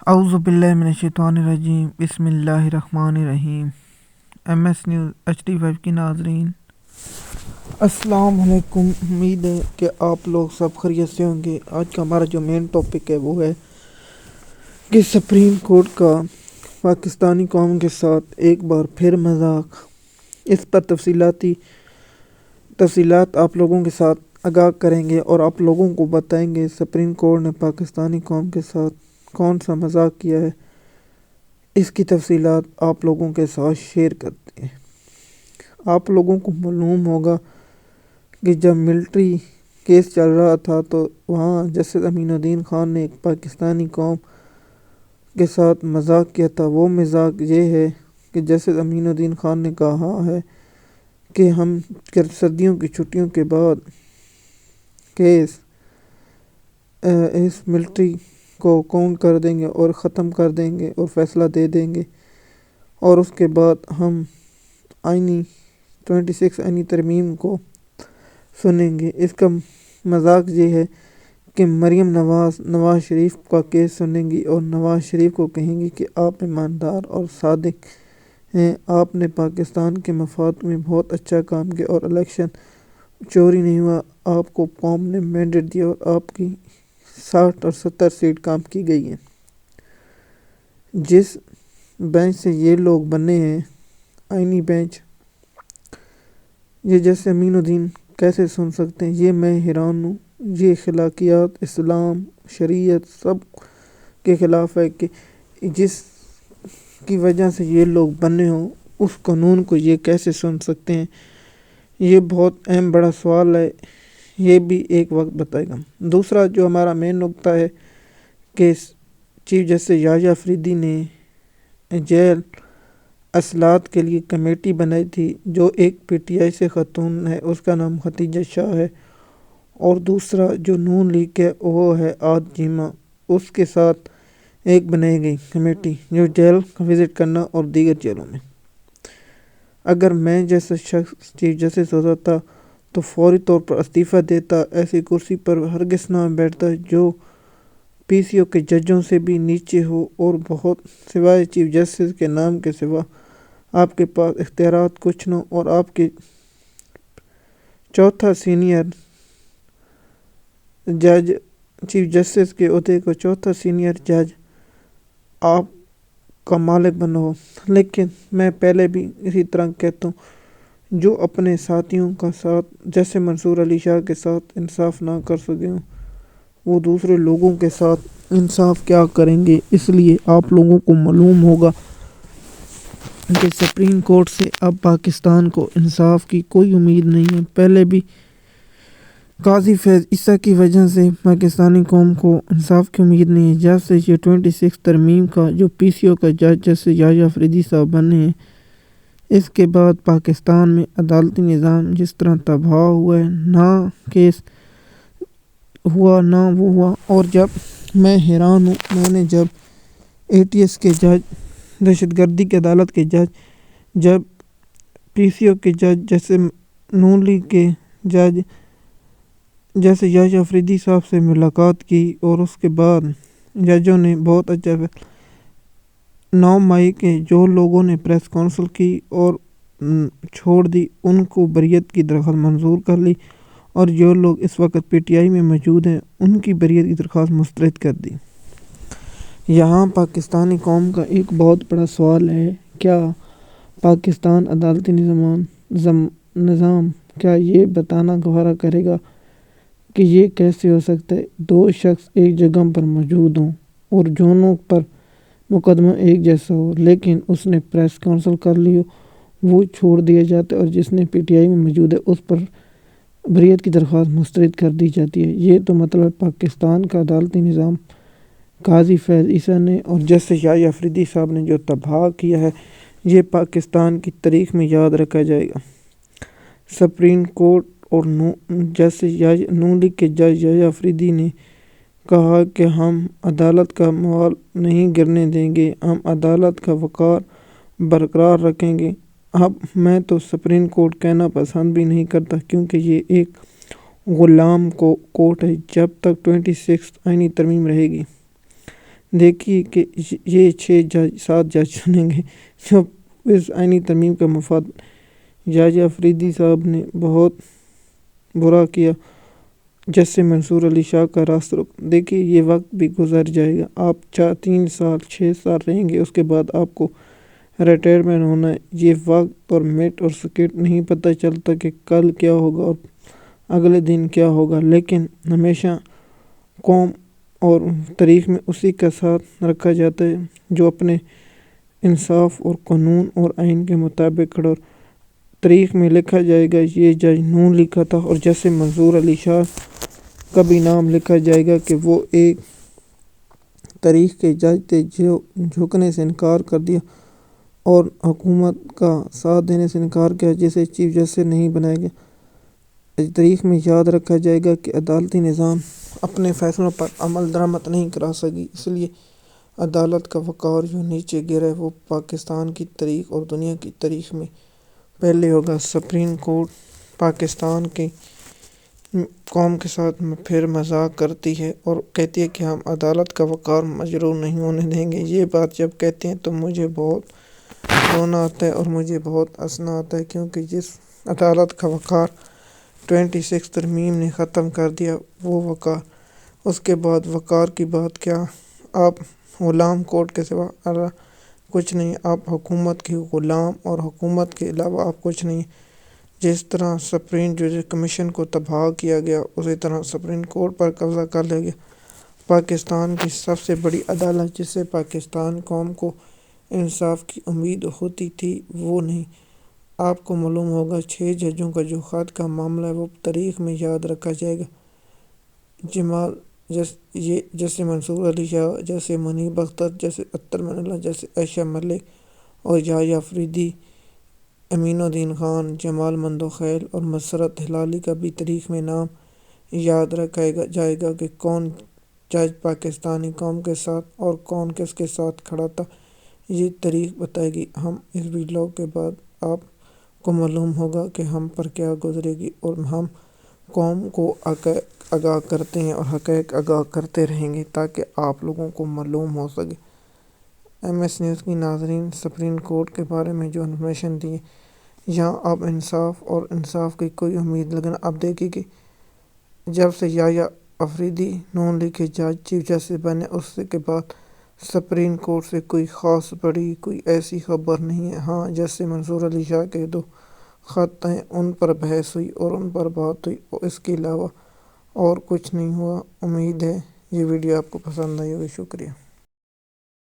اعوذ باللہ من الشیطان الرجیم بسم اللہ الرحمن الرحیم۔ ایم ایس نیوز HD5 کی ناظرین السلام علیکم۔ امید ہے کہ آپ لوگ سب خیریت سے ہوں گے۔ آج کا ہمارا جو مین ٹاپک ہے وہ ہے کہ سپریم کورٹ کا پاکستانی قوم کے ساتھ ایک بار پھر مذاق۔ اس پر تفصیلات آپ لوگوں کے ساتھ آگاہ کریں گے اور آپ لوگوں کو بتائیں گے سپریم کورٹ نے پاکستانی قوم کے ساتھ کون سا مذاق کیا ہے۔ اس کی تفصیلات آپ لوگوں کے ساتھ شیئر کرتے ہیں۔ آپ لوگوں کو معلوم ہوگا کہ جب ملٹری کیس چل رہا تھا تو وہاں جسٹس امین الدین خان نے ایک پاکستانی قوم کے ساتھ مذاق کیا تھا۔ وہ مذاق یہ ہے کہ جسٹس امین الدین خان نے کہا ہے کہ ہم سردیوں کی چھٹیوں کے بعد کیس اس ملٹری کو کاؤنٹ کر دیں گے اور ختم کر دیں گے اور فیصلہ دے دیں گے، اور اس کے بعد ہم 26 آئینی ترمیم کو سنیں گے۔ اس کا مذاق یہ ہے کہ مریم نواز شریف کا کیس سنیں گی اور نواز شریف کو کہیں گی کہ آپ ایماندار اور صادق ہیں، آپ نے پاکستان کے مفاد میں بہت اچھا کام کیا اور الیکشن چوری نہیں ہوا، آپ کو قوم نے مینڈیٹ دیا اور آپ کی 60 اور 70 سیٹ کام کی گئی ہیں۔ جس بینچ سے یہ لوگ بنے ہیں، آئینی بینچ، یہ جیسے امین الدین کیسے سن سکتے ہیں؟ یہ میں حیران ہوں۔ یہ اخلاقیات، اسلام، شریعت سب کے خلاف ہے کہ جس کی وجہ سے یہ لوگ بنے ہوں، اس قانون کو یہ کیسے سن سکتے ہیں؟ یہ بہت اہم بڑا سوال ہے، یہ بھی ایک وقت بتائے گا۔ دوسرا جو ہمارا مین نکتہ ہے کہ چیف جسٹس یحییٰ فریدی نے جیل اصلاحات کے لیے کمیٹی بنائی تھی، جو ایک PTI سے خاتون ہے، اس کا نام ختیجہ شاہ ہے، اور دوسرا جو نون لیگ ہے وہ ہے عاد چیمہ، اس کے ساتھ ایک بنائی گئی کمیٹی جو جیل کا وزٹ کرنا اور دیگر جیلوں میں۔ اگر میں جیسا شخص چیف جسٹس ہوتا تھا تو فوری طور پر استعفیٰ دیتا، ایسی کرسی پر ہرگز نہ بیٹھتا جو PCO کے ججوں سے بھی نیچے ہو، اور بہت سوائے چیف جسٹس کے نام کے سوا آپ کے پاس اختیارات کچھ نہ، اور آپ کے چوتھا سینئر جج، چیف جسٹس کے عہدے کو چوتھا سینئر جج آپ کا مالک بنا ہو۔ لیکن میں پہلے بھی اسی طرح کہتا ہوں، جو اپنے ساتھیوں کا ساتھ جیسے منصور علی شاہ کے ساتھ انصاف نہ کر سکے ہوں، وہ دوسرے لوگوں کے ساتھ انصاف کیا کریں گے؟ اس لیے آپ لوگوں کو معلوم ہوگا کہ سپریم کورٹ سے اب پاکستان کو انصاف کی کوئی امید نہیں ہے۔ پہلے بھی قاضی فیض عیسیٰ کی وجہ سے پاکستانی قوم کو انصاف کی امید نہیں ہے۔ جب سے یہ 26 ترمیم کا جو PCO کا جج جسٹس یحییٰ فریدی صاحب بنے ہیں، اس کے بعد پاکستان میں عدالتی نظام جس طرح تباہ ہوا ہے، نہ کیس ہوا نہ وہ ہوا۔ اور جب میں حیران ہوں، میں نے جب ATS کے جج، دہشت گردی کی عدالت کے جج، جب PCO کے جج، جیسے نون لیگ کے جج جیسے یحییٰ فریدی صاحب سے ملاقات کی، اور اس کے بعد ججوں نے بہت اچھا 9 مئی کے جو لوگوں نے پریس کونسل کی اور چھوڑ دی، ان کو بریت کی درخواست منظور کر لی، اور جو لوگ اس وقت PTI میں موجود ہیں ان کی بریت کی درخواست مسترد کر دی۔ یہاں پاکستانی قوم کا ایک بہت بڑا سوال ہے، کیا پاکستان عدالتی نظام کیا یہ بتانا گوارا کرے گا کہ یہ کیسے ہو سکتا ہے 2 شخص ایک جگہ پر موجود ہوں اور دونوں پر مقدمہ ایک جیسا ہو، لیکن اس نے پریس کونسل کر لی ہو، وہ چھوڑ دیا جاتا ہے، اور جس نے PTI میں موجود ہے اس پر بریت کی درخواست مسترد کر دی جاتی ہے؟ یہ تو مطلب پاکستان کا عدالتی نظام قاضی فیض عیسیٰ نے اور جسٹس یحییٰ فریدی صاحب نے جو تباہ کیا ہے، یہ پاکستان کی تاریخ میں یاد رکھا جائے گا۔ سپریم کورٹ اور جسٹس نون لیگ کے جج یحییٰ فریدی نے کہا کہ ہم عدالت کا موال نہیں گرنے دیں گے، ہم عدالت کا وقار برقرار رکھیں گے۔ اب میں تو سپریم کورٹ کہنا پسند بھی نہیں کرتا، کیونکہ یہ ایک غلام کورٹ ہے۔ جب تک 26 آئینی ترمیم رہے گی، دیکھیے کہ یہ 7 جج چنیں گے جو اس آئینی ترمیم کا مفاد جج افریدی صاحب نے بہت برا کیا، جیسے منصور علی شاہ کا راست رخ۔ دیکھیے یہ وقت بھی گزر جائے گا، آپ 3 سال 6 سال رہیں گے، اس کے بعد آپ کو ریٹائرمنٹ ہونا ہے۔ یہ وقت اور منٹ اور سیکنڈ نہیں پتہ چلتا کہ کل کیا ہوگا اور اگلے دن کیا ہوگا، لیکن ہمیشہ قوم اور تاریخ میں اسی کا ساتھ رکھا جاتا ہے جو اپنے انصاف اور قانون اور آئین کے مطابق کھڑا، اور تاریخ میں لکھا جائے گا یہ جج نون لیگ کا تھا، اور جیسے منصور علی شاہ کا بھی نام لکھا جائے گا کہ وہ ایک تاریخ کے جج تھے جو جھکنے سے انکار کر دیا اور حکومت کا ساتھ دینے سے انکار کیا، جسے چیف جسٹس نہیں بنایا گیا۔ تاریخ میں یاد رکھا جائے گا کہ عدالتی نظام اپنے فیصلوں پر عمل درآمد نہیں کرا سکی، اس لیے عدالت کا وقار جو نیچے گرا ہے وہ پاکستان کی تاریخ اور دنیا کی تاریخ میں پہلے ہوگا۔ سپریم کورٹ پاکستان کی قوم کے ساتھ پھر مذاق کرتی ہے اور کہتی ہے کہ ہم عدالت کا وقار مجروح نہیں ہونے دیں گے۔ یہ بات جب کہتے ہیں تو مجھے بہت رونا آتا ہے اور مجھے بہت ہنسنا آتا ہے، کیونکہ جس عدالت کا وقار 26 ترمیم نے ختم کر دیا وہ وقار، اس کے بعد وقار کی بات کیا؟ آپ غلام کورٹ کے سوا کچھ نہیں، آپ حکومت کے غلام، اور حکومت کے علاوہ آپ کچھ نہیں۔ جس طرح سپریم جوڈیشل کمیشن کو تباہ کیا گیا، اسی طرح سپریم کورٹ پر قبضہ کر لیا گیا۔ پاکستان کی سب سے بڑی عدالت جس سے پاکستان قوم کو انصاف کی امید ہوتی تھی وہ نہیں۔ آپ کو معلوم ہوگا 6 ججوں کا جو خط کا معاملہ ہے وہ تاریخ میں یاد رکھا جائے گا۔ جیسے منصور علی شاہ، جیسے منیب اختر، جیسے اطہر من اللہ، جیسے عائشہ ملک اور جج افریدی، امین الدین خان، جمال مندوخیل اور مسرت ہلالی کا بھی تاریخ میں نام یاد رکھا جائے گا کہ کون جج پاکستانی قوم کے ساتھ اور کون کس کے ساتھ کھڑا تھا۔ یہ تاریخ بتائے گی۔ ہم اس ویڈیو کے بعد آپ کو معلوم ہوگا کہ ہم پر کیا گزرے گی، اور ہم قوم کو آگاہ کرتے ہیں اور حقائق آگاہ کرتے رہیں گے تاکہ آپ لوگوں کو معلوم ہو سکے۔ ایم ایس نیوز کی ناظرین، سپریم کورٹ کے بارے میں جو انفارمیشن دی ہے، یہاں اب انصاف اور انصاف کی کوئی امید لگنا۔ اب دیکھیے کہ جب سے یحییٰ افریدی نون لیگ کے جج چیف جسٹس بنے، اس کے بعد سپریم کورٹ سے کوئی خاص بڑی کوئی ایسی خبر نہیں ہے۔ ہاں، جیسے منصور علی شاہ کے 2 خط ہیں، ان پر بحث ہوئی اور ان پر بات ہوئی، اور اس کے علاوہ اور کچھ نہیں ہوا۔ امید ہے یہ ویڈیو آپ کو پسند آئی ہوگی۔ شکریہ۔